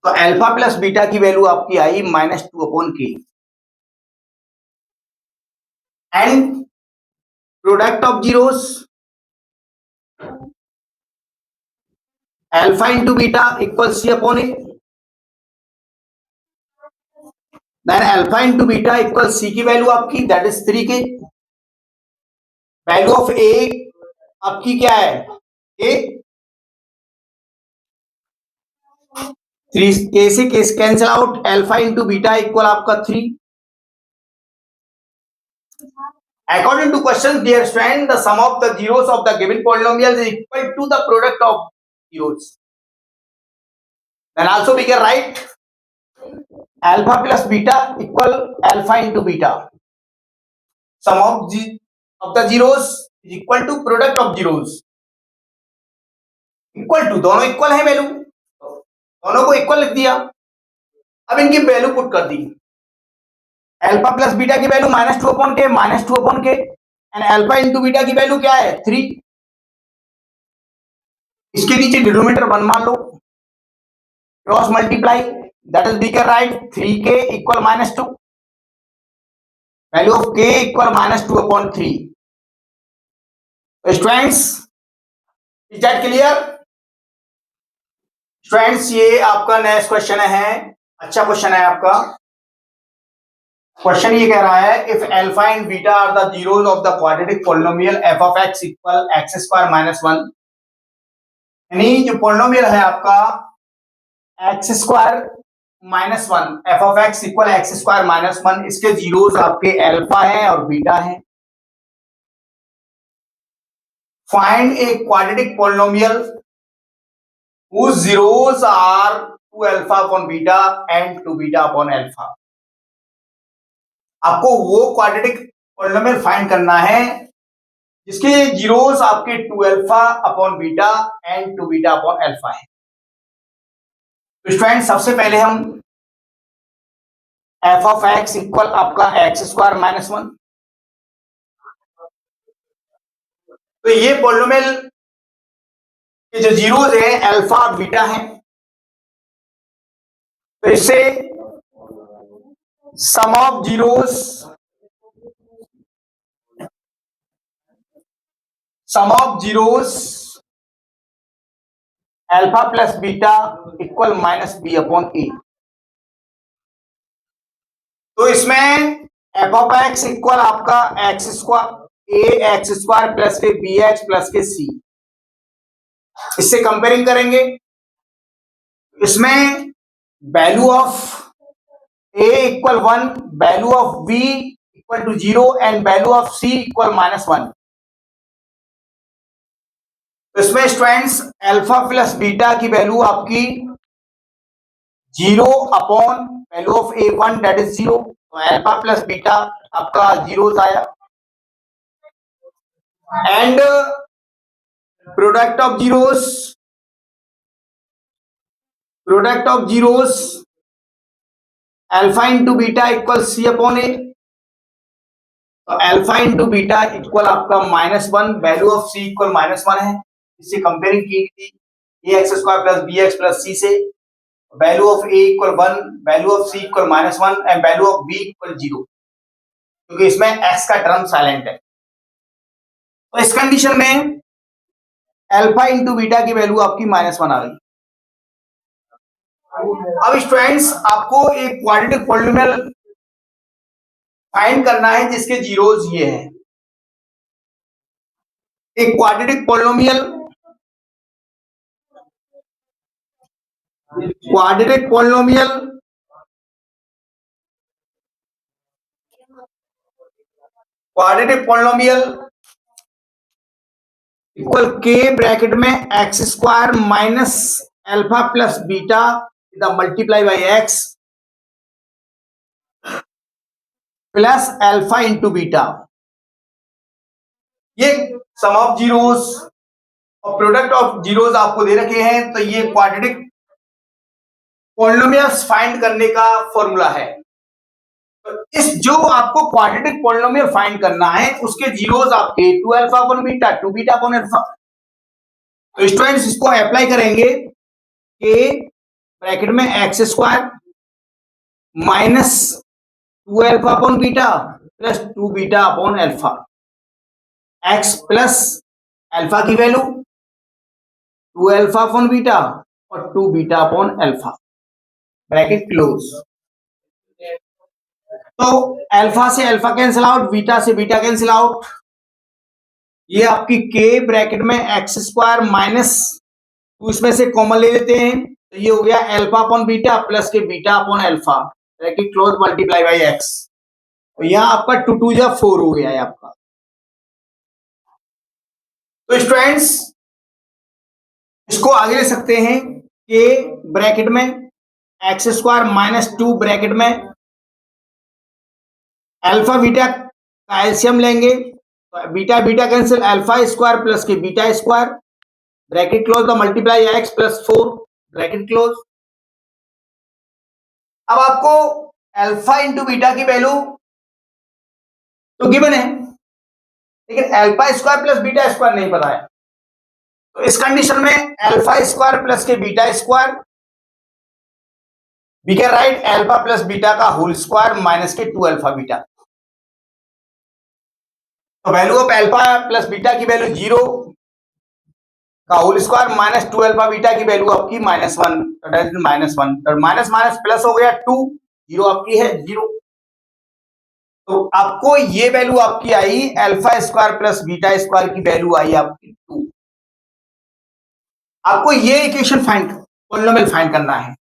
[SPEAKER 1] तो अल्फा प्लस बीटा की वैल्यू आपकी आई -2/k and product of zeros alpha into beta equal c/a। Then alpha into beta equal c की वैल्यू आपकी that is 3k। Value of ए आपकी क्या है, ए, 3k से case cancel out, alpha into beta equal आपका 3। According to question, dear student, the sum of the zeros of the given polynomial is equal to the product of zeros. Then also we can write alpha plus beta equal alpha into beta. Sum of the zeros is equal to product of zeros. Equal to, दोनों इक्वल है वैल्यू, दोनों को इक्वल लिख दिया। अब इनकी वैल्यू पुट कर दी। अल्फा प्लस बीटा की value -2/k and alpha into beta की वैल्यू क्या है 3। इसके नीचे डिनोमिनेटर 1 मान लो, cross multiply that is we can write 3k equal -2, value of k equal -2/3। Students is that clear? Students ये आपका नेक्स्ट क्वेश्चन है, अच्छा क्वेश्चन है आपका। क्वेश्चन ये कह रहा है if alpha and beta are the zeros of the quadratic polynomial f of x equal x² - 1, यानी जो पॉलिनोमियल है आपका x² - 1, f of x equal x² - 1, इसके जीरोस आपके अल्फा है और बीटा है। Find a quadratic polynomial whose zeros are 2 alpha upon beta and 2 beta upon alpha। आपको वो क्वाड्रेटिक पॉलिनोमियल फाइंड करना है जिसके जीरोस आपके 2 alpha upon beta and 2 beta upon alpha है। तो स्टूडेंट सबसे पहले हम f of x इक्वल आपका x² - 1, तो ये पॉलिनोमियल के जो जीरोस है अल्फा और बीटा है, तो इससे sum of zeros alpha plus beta equal -b/a। तो इसमें f of x इक्वल आपका x² प्लस के bx प्लस के c, इससे कंपेयरिंग करेंगे। इसमें value of a equal 1, value of b equal to 0 and value of c equal -1। तो इसमें स्टूडेंट्स अल्फा प्लस बीटा की वैल्यू आपकी 0 upon value of a1 that is 0। तो अल्फा प्लस बीटा आपका 0 आया and product of zeros alpha into beta equal C upon ए। तो अल्फा इंटू बीटा इक्वल आपका -1, वैल्यू ऑफ सी इक्वल -1 है। इससे कंपेयरिंग की थी ax² plus bx plus c से। Value of a equal 1, value of c equal -1 and value of b equal 0, क्योंकि इसमें x का टर्म साइलेंट है। तो इस कंडीशन में अल्फा इंटू बीटा की वैल्यू आपकी -1 आ गई। अब स्टूडेंट्स आपको एक क्वाड्रेटिक पॉलिनोमियल फाइंड करना है जिसके जीरोस ये हैं। एक क्वाड्रेटिक पॉलिनोमियल इक्वल के ब्रैकेट में x² minus alpha plus beta multiply by x plus alpha into beta. ये सम ऑफ जीरोस और प्रोडक्ट ऑफ जीरोस आपको दे रखे हैं। तो ये क्वाड्रेटिक पॉलिनोमियल्स फाइंड करने का फॉर्मूला है। तो इस जो आपको क्वाड्रेटिक पॉलिनोमियल फाइंड करना है उसके जीरोस आपके 2 alpha upon beta, 2 beta upon alpha. तो स्टूडेंट्स इसको अप्लाई करेंगे के ब्रैकेट में x² minus 2 alpha upon beta plus 2 beta upon alpha, x plus alpha की वैल्यू 2 अल्फा अपॉन बीटा और 2 beta upon alpha, bracket close. तो अल्फा से अल्फा कैंसिल आउट, बीटा से बीटा कैंसिल आउट। ये आपकी के ब्रैकेट में x² माइनस 2 इसमें से कॉमन ले लेते हैं। तो ये हो गया अल्फा अपॉन बीटा प्लस के beta upon alpha, bracket close multiply by x। तो यहाँ आपका 2 2 जा 4 हो गया है आपका। तो स्टूडेंट्स इसको आगे ले सकते हैं के ब्रैकेट में x² माइनस 2 ब्रैकेट में अल्फा बीटा का एलसीएम लेंगे। तो beta beta cancel, alpha square plus के beta square, bracket close the multiply x plus 4, bracket close. अब आपको अल्फा इंटू बीटा की वैल्यू तो गिवन है, लेकिन alpha square plus beta square नहीं पता है। तो इस कंडीशन में अल्फा स्क्वायर प्लस के beta square, we can write alpha plus beta का होल स्क्वायर माइनस के 2 अल्फा बीटा। तो value of alpha plus beta की वैल्यू 0 का whole square minus 2 alpha beta की वैल्यू आपकी -1, -1। तो माइनस माइनस प्लस हो गया 2, 0 आपकी है 0। तो आपको ये वैल्यू आपकी आई alpha square plus beta square की वैल्यू आई आपकी 2। आपको ये इक्वेशन पॉलिनोमियल फाइंड करना है।